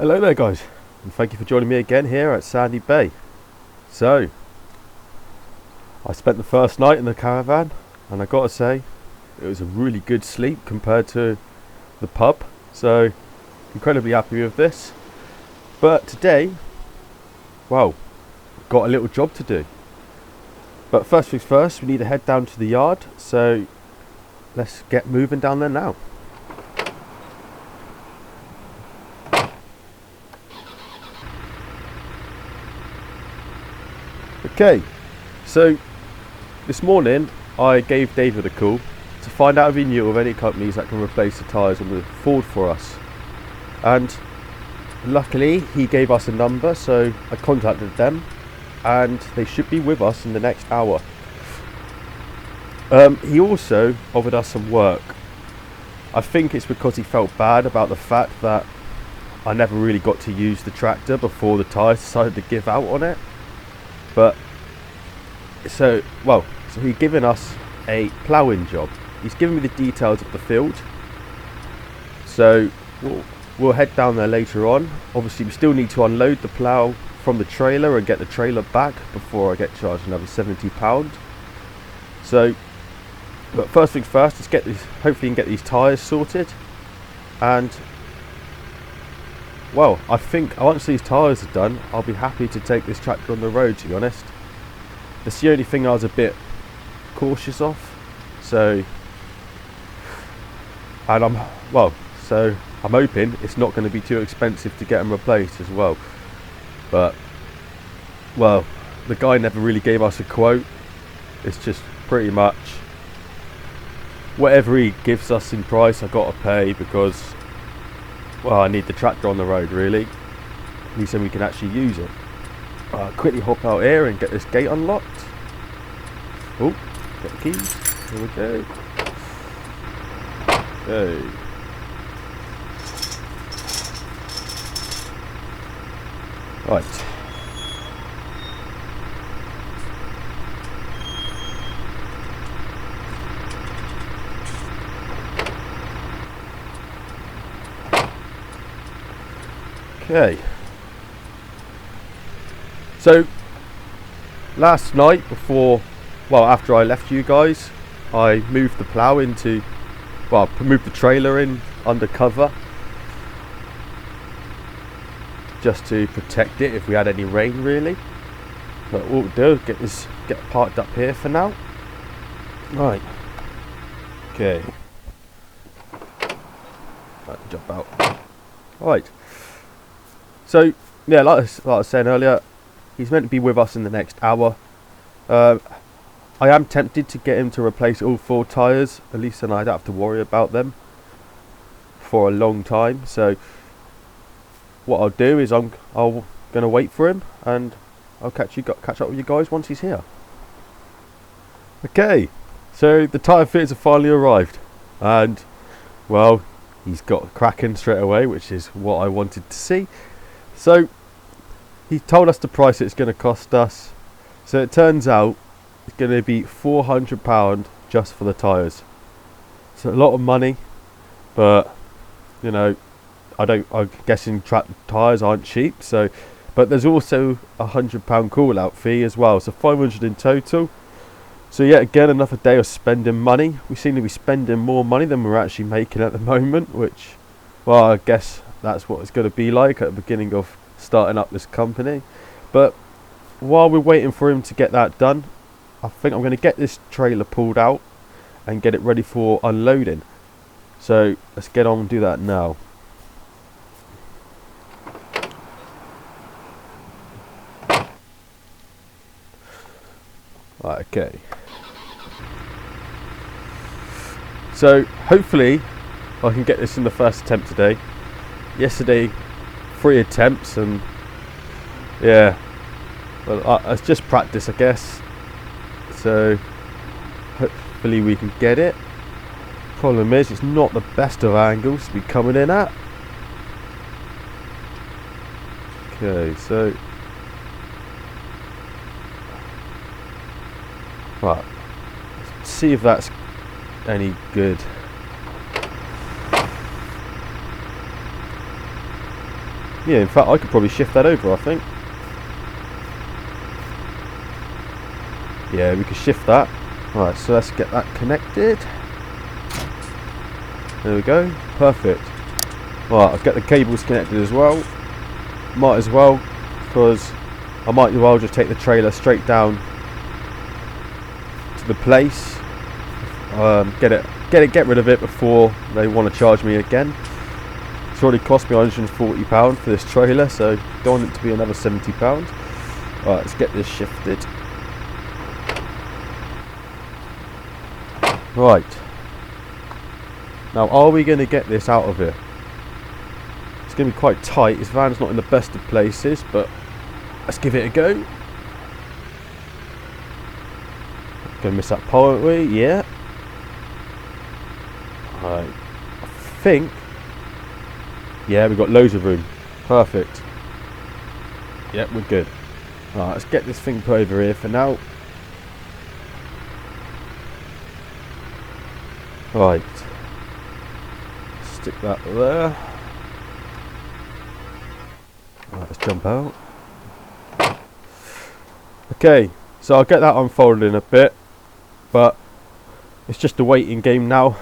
Hello there guys, and thank you for joining me again here at Sandy Bay. So, I spent the first night in the caravan, and I gotta say, it was a really good sleep compared to the pub, so incredibly happy with this. But today, well, got a little job to do. But first things first, we need to head down to the yard, so let's get moving down there now. Okay, so this morning I gave David a call to find out if he knew of any companies that can replace the tyres on the Ford for us, and luckily he gave us a number, so I contacted them and they should be with us in the next hour. He also offered us some work. I think it's because he felt bad about the fact that I never really got to use the tractor before the tyres decided to give out on it. But so he's given us a ploughing job. He's given me the details of the field, so we'll head down there later on. Obviously we still need to unload the plough from the trailer and get the trailer back before I get charged another £70. So, but first things first, let's get these, hopefully get these tyres sorted. And well, I think once these tyres are done, I'll be happy to take this tractor on the road, to be honest. That's the only thing I was a bit cautious of. So, and I'm hoping it's not going to be too expensive to get them replaced as well. But, well, the guy never really gave us a quote. It's just pretty much whatever he gives us in price, I got to pay, because, well, I need the tractor on the road really. He said we can actually use it. Quickly hop out here and get this gate unlocked. Oh, get the keys. Here we go. Okay. Right. Okay. So last night after I left you guys, I moved the plough moved the trailer in under cover, just to protect it if we had any rain really. But what we'll do is get parked up here for now. Right. Okay. Right, jump out. Right. So yeah, like I was saying earlier, he's meant to be with us in the next hour. I am tempted to get him to replace all 4 tyres, at least then I don't have to worry about them for a long time. So what I'll do is I'm gonna wait for him, and I'll catch up with you guys once he's here. Okay, so the tyre fitters have finally arrived, and well, he's got cracking straight away, which is what I wanted to see. So he told us the price it's going to cost us. So it turns out it's going to be £400 just for the tyres. It's a lot of money, but you know, I'm guessing tyres aren't cheap. So, but there's also £100 call out fee as well, so 500 in total. So yet again, another day of spending money. We seem to be spending more money than we're actually making at the moment, which, well, I guess that's what it's going to be like at the beginning of starting up this company. But while we're waiting for him to get that done, I think I'm going to get this trailer pulled out and get it ready for unloading. So let's get on and do that now. Right, okay. So hopefully I can get this in the first attempt today. Yesterday 3 attempts, and yeah, well, it's just practice, I guess. So hopefully we can get it. Problem is, it's not the best of angles to be coming in at. Okay, so right, let's see if that's any good. Yeah, in fact I could probably shift that over, I think. Yeah, we could shift that. Right, so let's get that connected. There we go, perfect. Right, I'll get the cables connected as well. Might as well, because I might as well just take the trailer straight down to the place. Get rid of it before they want to charge me again. It's already cost me £140 for this trailer, so don't want it to be another £70. Right, let's get this shifted. Right. Now, are we going to get this out of here? It's going to be quite tight. This van's not in the best of places, but let's give it a go. Going to miss that pole, aren't we? Yeah. Right. I think. Yeah, we've got loads of room. Perfect. Yep, we're good. Right, let's get this thing put over here for now. Right. Stick that there. Right, let's jump out. Okay, so I'll get that unfolded in a bit, but it's just a waiting game now,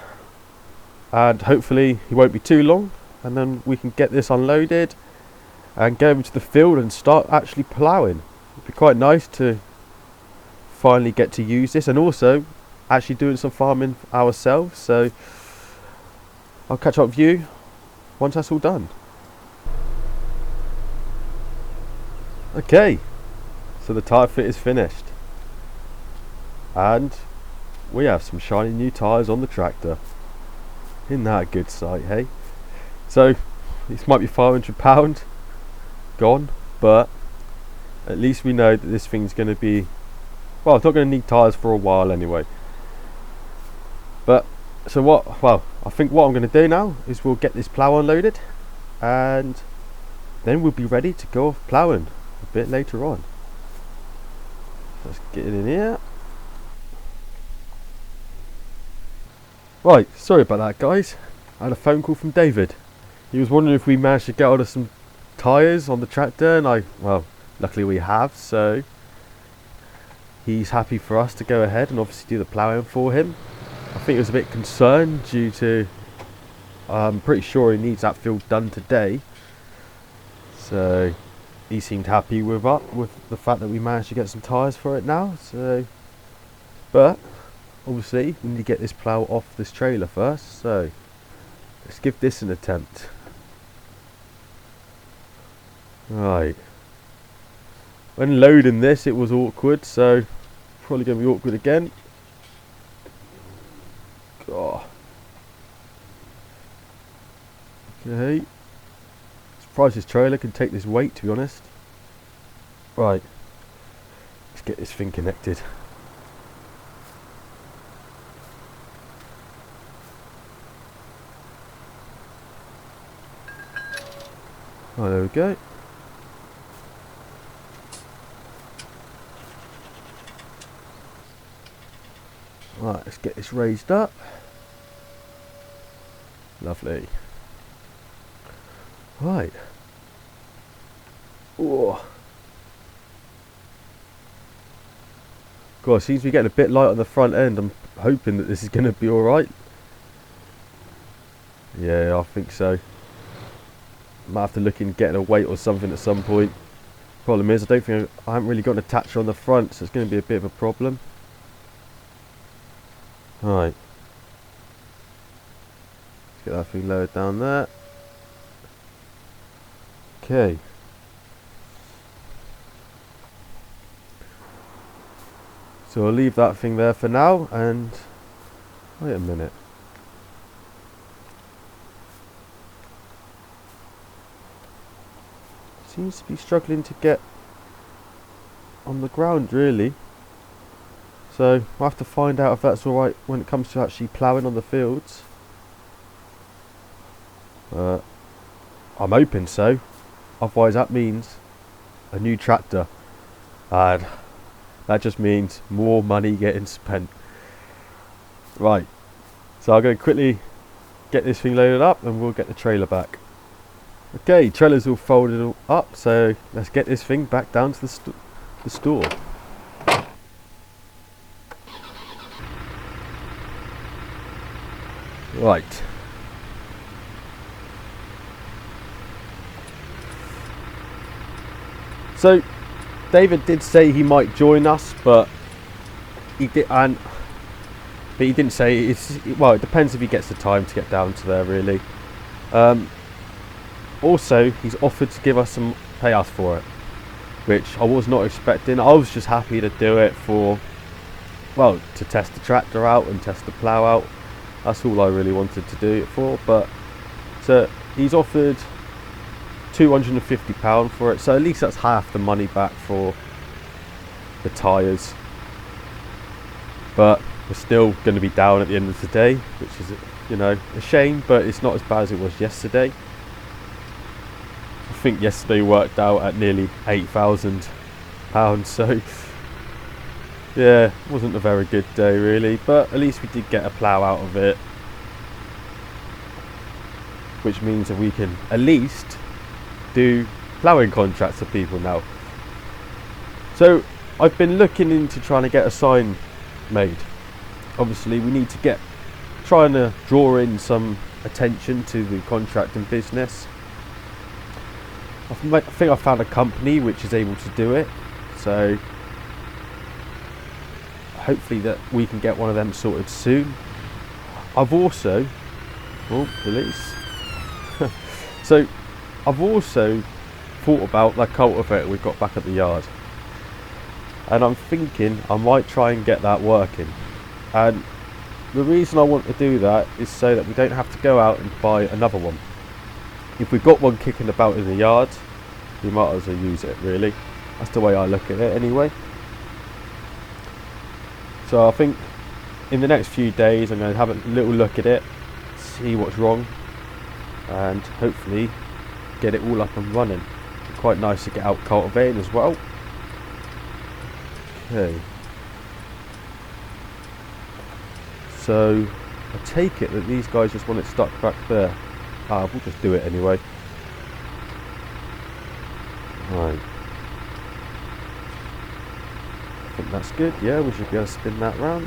and hopefully it won't be too long, and then we can get this unloaded and go over to the field and start actually ploughing. It'd be quite nice to finally get to use this, and also actually doing some farming ourselves. So I'll catch up with you once that's all done. Okay, so the tyre fit is finished, and we have some shiny new tyres on the tractor. Isn't that a good sight, hey? So this might be £500 gone, but at least we know that this thing's going to be, well, it's not going to need tyres for a while anyway. But so what, well, I think what I'm going to do now is we'll get this plough unloaded, and then we'll be ready to go off ploughing a bit later on. Let's get it in here. Right, sorry about that, guys. I had a phone call from David. He was wondering if we managed to get hold of some tyres on the tractor, and well, luckily we have, so he's happy for us to go ahead and obviously do the ploughing for him. I think he was a bit concerned due to, I'm pretty sure he needs that field done today, so he seemed happy with the fact that we managed to get some tyres for it now. So, but obviously we need to get this plough off this trailer first, so let's give this an attempt. Right, when loading this it was awkward, so probably going to be awkward again. God. Okay, surprised this trailer can take this weight, to be honest. Right, let's get this thing connected. Oh, there we go. Right, let's get this raised up. Lovely. Right. Oh. God, it seems to be getting a bit light on the front end. I'm hoping that this is going to be alright. Yeah, I think so. Might have to look in getting a weight or something at some point. Problem is, I haven't really got an attacher on the front, so it's going to be a bit of a problem. Right. Let's get that thing lowered down there. Okay. So I'll leave that thing there for now, and wait a minute. Seems to be struggling to get on the ground, really. So I'll have to find out if that's alright when it comes to actually ploughing on the fields. I'm hoping so. Otherwise that means a new tractor, and that just means more money getting spent. Right, so I'm going to quickly get this thing loaded up and we'll get the trailer back. Okay, trailer's all folded up, so let's get this thing back down to the store. Right. So David did say he might join us, but he didn't say well, it depends if he gets the time to get down to there, really. Also, he's offered to give us some pay us for it, which I was not expecting. I was just happy to do it for, well, to test the tractor out and test the plough out. That's all I really wanted to do it for. But so he's offered £250 for it, so at least that's half the money back for the tyres. But we're still going to be down at the end of the day, which is, you know, a shame, but it's not as bad as it was yesterday. I think yesterday worked out at nearly £8,000, so yeah, wasn't a very good day really, but at least we did get a plough out of it, which means that we can at least do ploughing contracts for people now. So I've been looking into trying to get a sign made. Obviously we need to trying to draw in some attention to the contracting business. I think I found a company which is able to do it, so hopefully that we can get one of them sorted soon. I've also police so I've also thought about that cultivator we've got back at the yard, and I'm thinking I might try and get that working. And the reason I want to do that is so that we don't have to go out and buy another one. If we've got one kicking about in the yard, we might as well use it, really. That's the way I look at it anyway. So I think in the next few days I'm going to have a little look at it, see what's wrong, and hopefully get it all up and running. It's quite nice to get out cultivating as well. Okay. So I take it that these guys just want it stuck back there. We'll just do it anyway. Right. I think that's good. Yeah, we should be able to spin that round.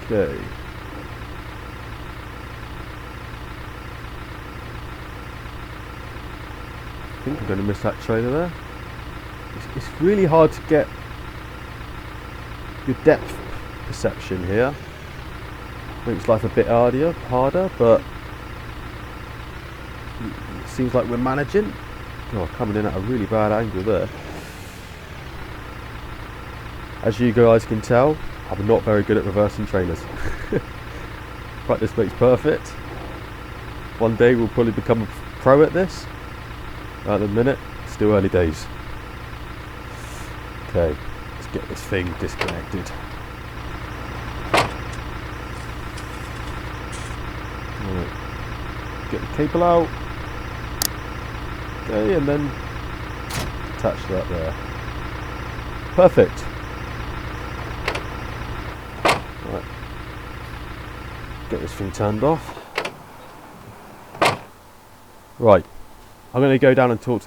Okay. I think I'm going to miss that trailer there. It's really hard to get your depth perception here. Makes life a bit harder, but it seems like we're managing. God, coming in at a really bad angle there. As you guys can tell, I'm not very good at reversing trailers. Practice makes perfect. One day we'll probably become a pro at this. At the minute, still early days. Okay, let's get this thing disconnected. Right. Get the cable out. Okay, and then attach that there. Perfect. Right. Get this thing turned off. Right. I'm going to go down and go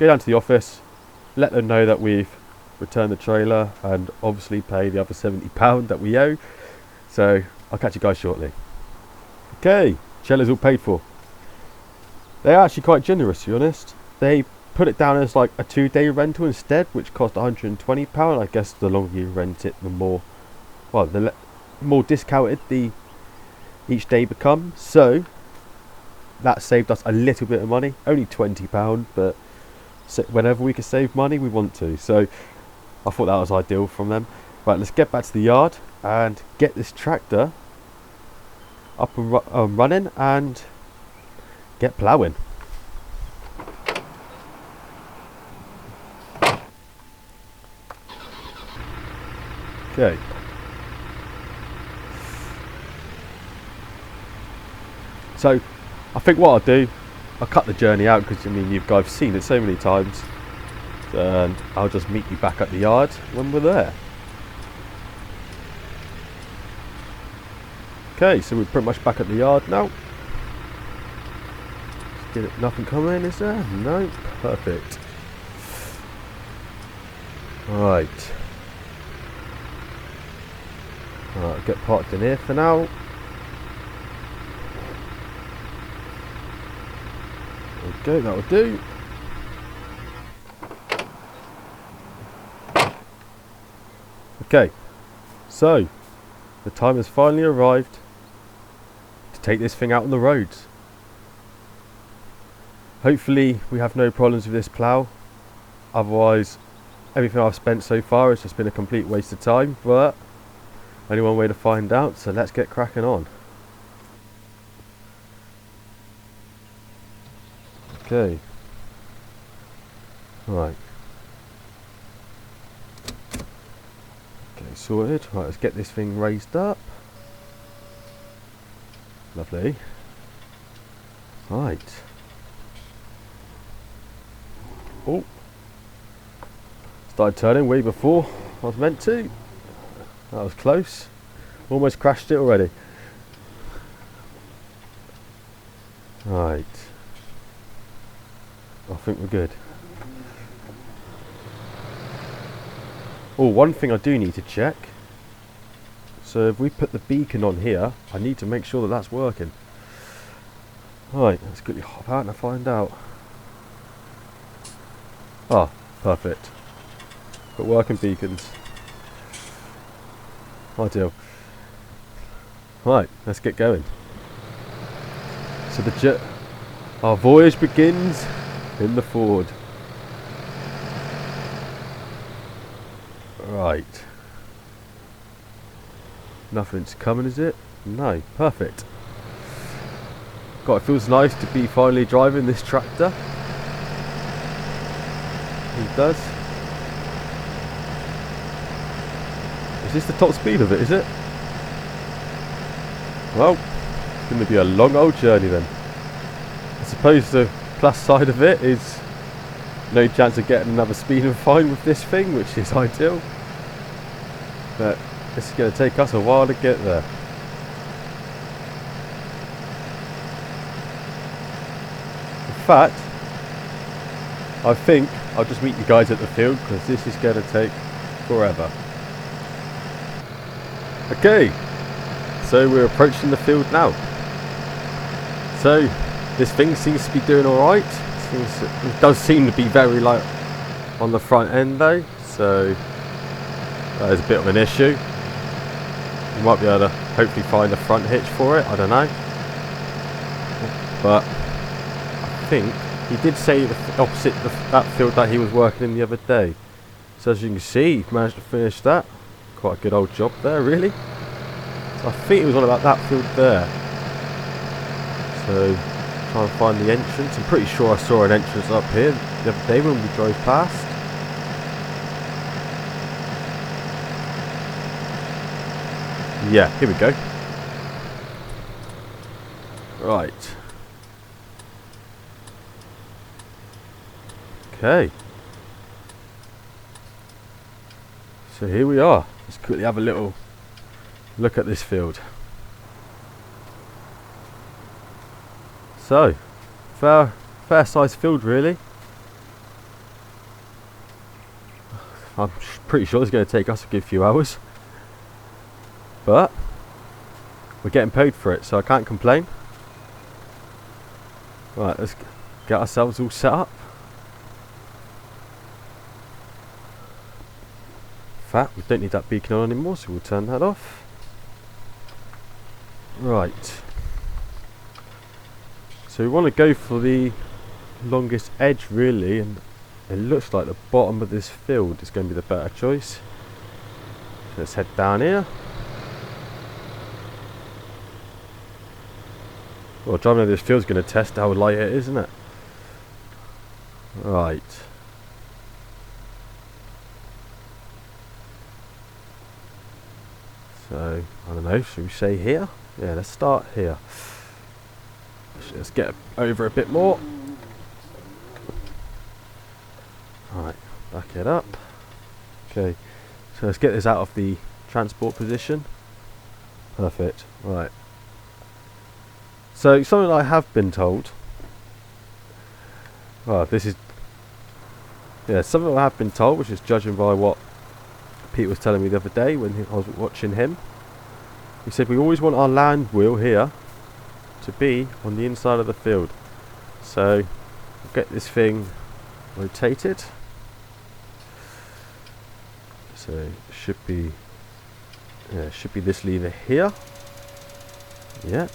down to the office, let them know that we've returned the trailer and obviously pay the other £70 that we owe. So I'll catch you guys shortly. Okay, trailer's all paid for. They're actually quite generous, to be honest. They put it down as like a 2-day rental instead, which cost £120. I guess the longer you rent it, the more, well, the more discounted each day becomes. So that saved us a little bit of money, only £20, but whenever we can save money, we want to. So I thought that was ideal from them. Right, let's get back to the yard and get this tractor up and running and get ploughing. Okay. So I think what I'll do, I'll cut the journey out because I mean you guys have seen it so many times, and I'll just meet you back at the yard when we're there. Okay, so we're pretty much back at the yard now. Get it, nothing coming, is there? No, perfect. Right. Alright, get parked in here for now. There we go, that'll do. Okay, so the time has finally arrived to take this thing out on the roads. Hopefully we have no problems with this plough, otherwise everything I've spent so far has just been a complete waste of time, but only one way to find out, so let's get cracking on. Okay, right. Okay, sorted. Right, let's get this thing raised up. Lovely. Right. Oh. Started turning way before I was meant to. That was close. Almost crashed it already. Right. I think we're good. Oh, one thing I do need to check. So if we put the beacon on here, I need to make sure that that's working. Right, let's quickly hop out and find out. Ah, perfect. Got working beacons. Ideal. Right, let's get going. So our voyage begins in the Ford. Right. Nothing's coming, is it? No, perfect. God, it feels nice to be finally driving this tractor. It does. Is this the top speed of it, is it? Well, it's going to be a long old journey then. I suppose the plus side of it is no chance of getting another speed and fine with this thing, which is ideal. But this is going to take us a while to get there. In fact, I think I'll just meet you guys at the field because this is going to take forever. Okay, so we're approaching the field now. So this thing seems to be doing alright. It does seem to be very light on the front end though, so that is a bit of an issue. You might be able to hopefully find a front hitch for it, I don't know. But I think he did say opposite that field that he was working in the other day. So as you can see, he managed to finish that. Quite a good old job there, really. So I think it was on about that field there. So try and find the entrance. I'm pretty sure I saw an entrance up here the other day when we drove past. Yeah, here we go. Right. Okay. So here we are. Let's quickly have a little look at this field. So, fair sized field really. I'm pretty sure it's going to take us a good few hours. But we're getting paid for it, so I can't complain. Right, let's get ourselves all set up. In fact, we don't need that beacon on anymore, so we'll turn that off. Right. So we want to go for the longest edge really, and it looks like the bottom of this field is going to be the better choice. So let's head down here. Well, driving over this field's going to test how light it is, isn't it? Right. So, I don't know, should we say here? Yeah, let's start here. Let's get over a bit more. Right, back it up. Okay, so let's get this out of the transport position. Perfect, right. So, something I have been told Well, this is, yeah, something I have been told, which is judging by what Pete was telling me the other day when I was watching him. He said we always want our land wheel here to be on the inside of the field. So we'll get this thing rotated. So it should be, yeah, it should be this lever here. Yeah.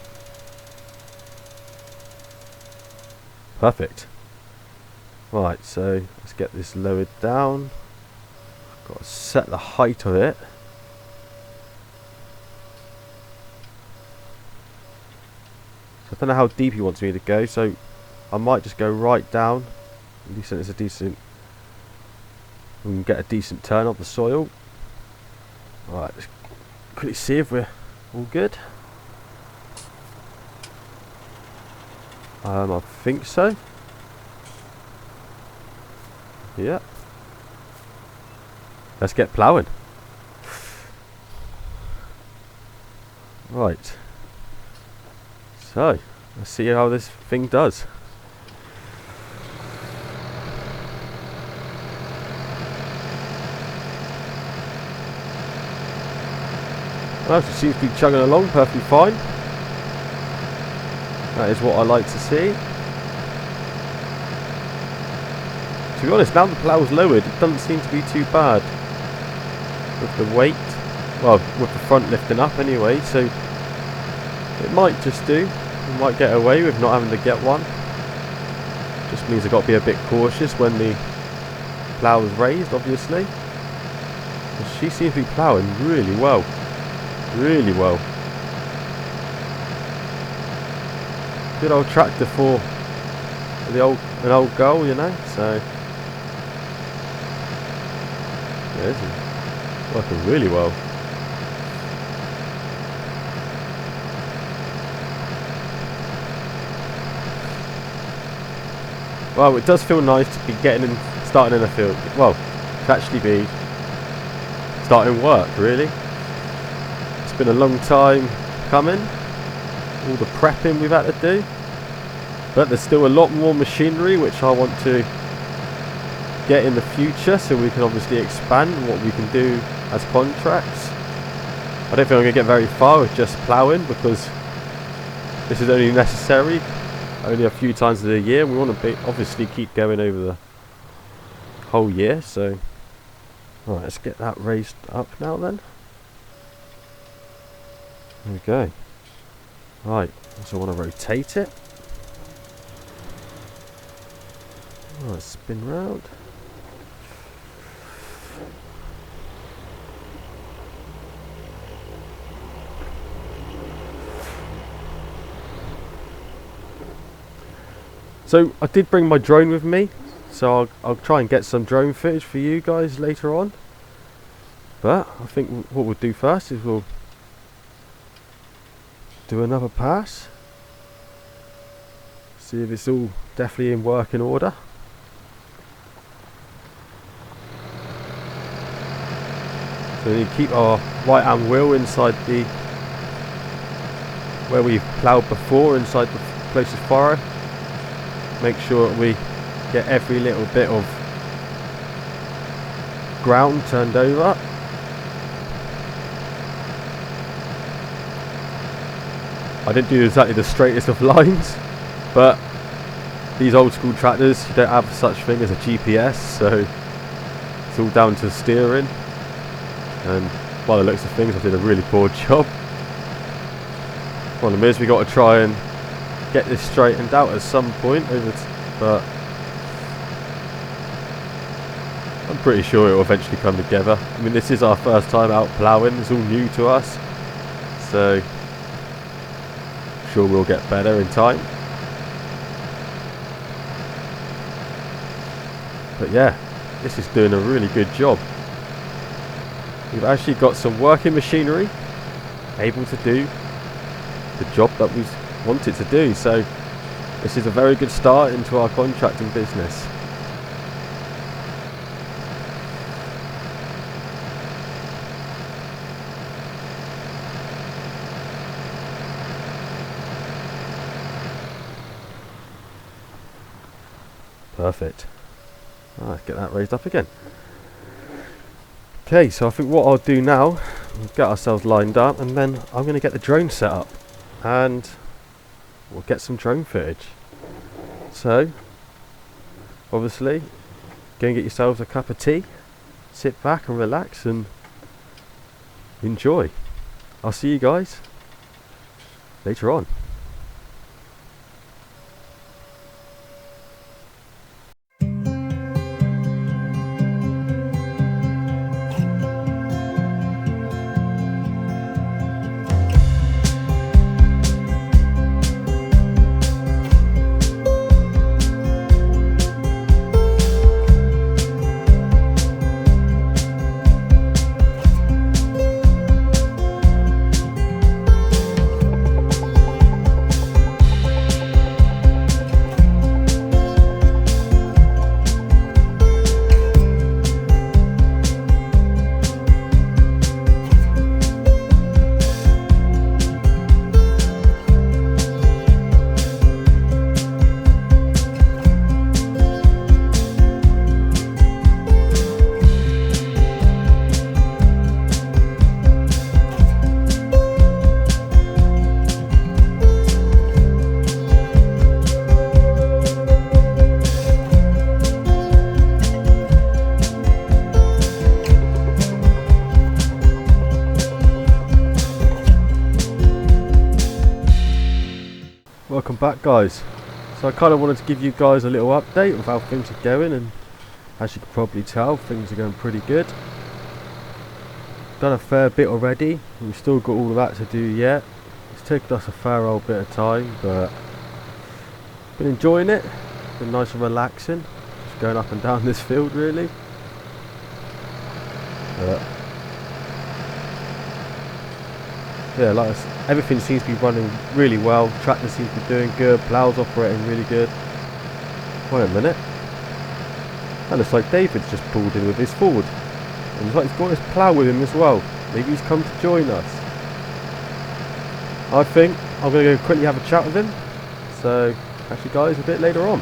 Perfect. Right, so let's get this lowered down. Got to set the height of it. So I don't know how deep he wants me to go, so I might just go right down. At least it's a decent, we can get a decent turn of the soil. Alright, let's quickly see if we're all good. I think so. Yeah. Let's get ploughing. Right. So, let's see how this thing does. Well, it seems to be chugging along perfectly fine. That is what I like to see. To be honest, now the plough's lowered, it doesn't seem to be too bad with the weight. Well, with the front lifting up anyway, so it might just do. We might get away with not having to get one. Just means I've got to be a bit cautious when the plough is raised, obviously. But she seems to be ploughing really well. Really well. Good old tractor for an old girl, you know, so yeah, this is working really well. Well, it does feel nice to be starting in a field. Well, to actually be starting work, really. It's been a long time coming. All the prepping we've had to do. But there's still a lot more machinery which I want to get in the future, so we can obviously expand what we can do as contracts. I don't think I'm going to get very far with just ploughing, because this is only necessary only a few times of the year. We want to obviously keep going over the whole year. So right, let's get that raised up now then. There we go. Right, so I want to rotate it. Right, spin round. So I did bring my drone with me, so I'll try and get some drone footage for you guys later on. But I think what we'll do first is we'll do another pass. See if it's all definitely in working order. So we need to keep our right hand wheel inside the where we ploughed before, inside the closest furrow. Make sure that we get every little bit of ground turned over. I didn't do exactly the straightest of lines, but these old school tractors, you don't have such thing as a GPS, so it's all down to steering. And by the looks of things, I did a really poor job. Problem is, we got to try and get this straightened out at some point, but I'm pretty sure it will eventually come together. I mean, this is our first time out ploughing, it's all new to us, so I'm sure we'll get better in time. But yeah, this is doing a really good job. We've actually got some working machinery able to do the job that we wanted to do, so this is a very good start into our contracting business. Perfect. Let's get that raised up again. Okay, so I think what I'll do now, we'll get ourselves lined up, and then I'm going to get the drone set up and we'll get some drone footage. So obviously go and get yourselves a cup of tea, sit back and relax and enjoy. I'll see you guys later on. Welcome back, guys. So I kind of wanted to give you guys a little update of how things are going, and as you can probably tell, things are going pretty good. Done a fair bit already, we've still got all of that to do yet. It's taken us a fair old bit of time, but been enjoying it. Been nice and relaxing, just going up and down this field really. Yeah, everything seems to be running really well. Tractor seems to be doing good. Plow's operating really good. Wait a minute. That looks like David's just pulled in with his Ford. And looks like he's got his plow with him as well. Maybe he's come to join us. I think I'm going to go quickly have a chat with him. So, catch you guys a bit later on.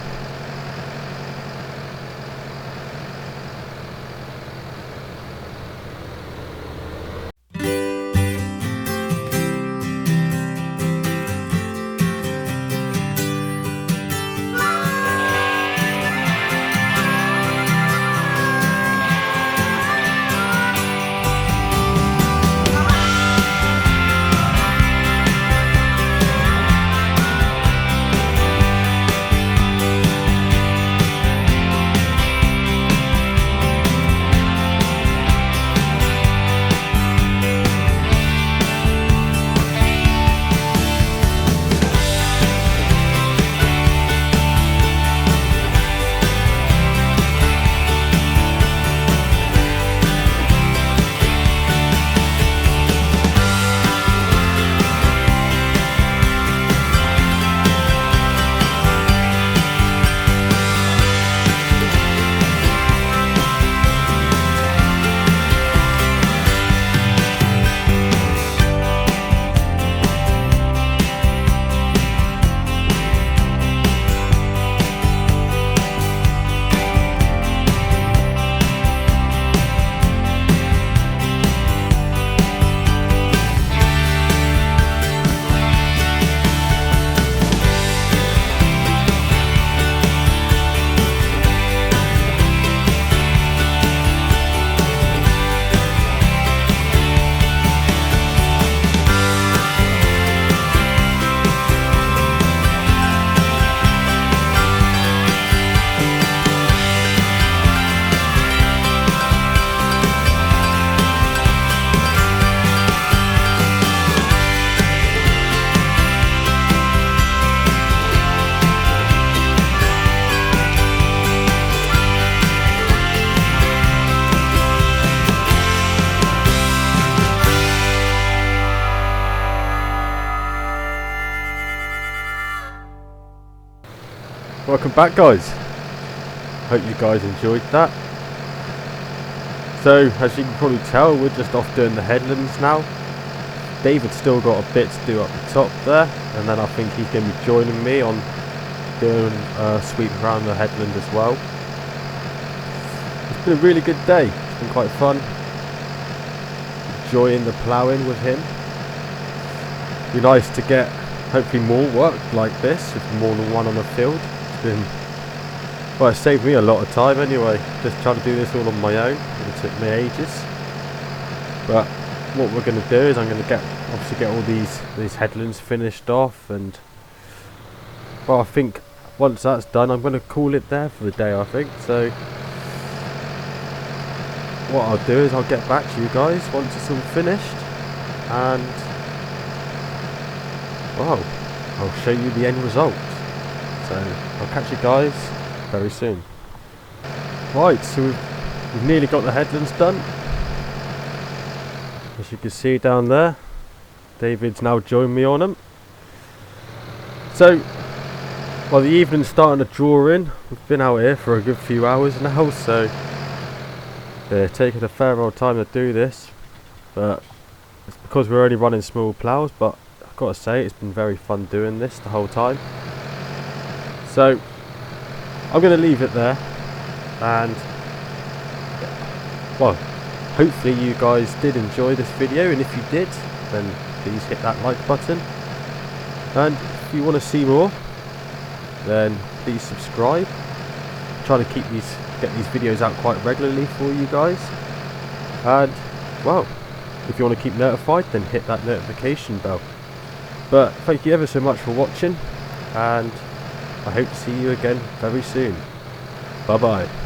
Welcome back, guys. Hope you guys enjoyed that. So as you can probably tell, we're just off doing the headlands now. David's still got a bit to do up the top there, and then I think he's going to be joining me on doing a sweep around the headland as well. It's been a really good day. It's been quite fun. Enjoying the ploughing with him. Be nice to get hopefully more work like this, with more than one on the field. It's been, well, it saved me a lot of time anyway, just trying to do this all on my own. It took me ages. But what we're going to do is I'm going to obviously get all these headlands finished off, and well, I think once that's done I'm going to call it there for the day, I think. So what I'll do is I'll get back to you guys once it's all finished, and well, I'll show you the end result. So I'll catch you guys very soon. Right, so we've nearly got the headlands done. As you can see down there, David's now joined me on them. So, well, the evening's starting to draw in. We've been out here for a good few hours now, so they're taking a fair old time to do this. But it's because we're only running small ploughs, but I've got to say it's been very fun doing this the whole time. So I'm going to leave it there, and well, hopefully you guys did enjoy this video, and if you did, then please hit that like button, and if you want to see more, then please subscribe. I'm trying to get these videos out quite regularly for you guys, and well, if you want to keep notified, then hit that notification bell. But thank you ever so much for watching, and I hope to see you again very soon. Bye bye.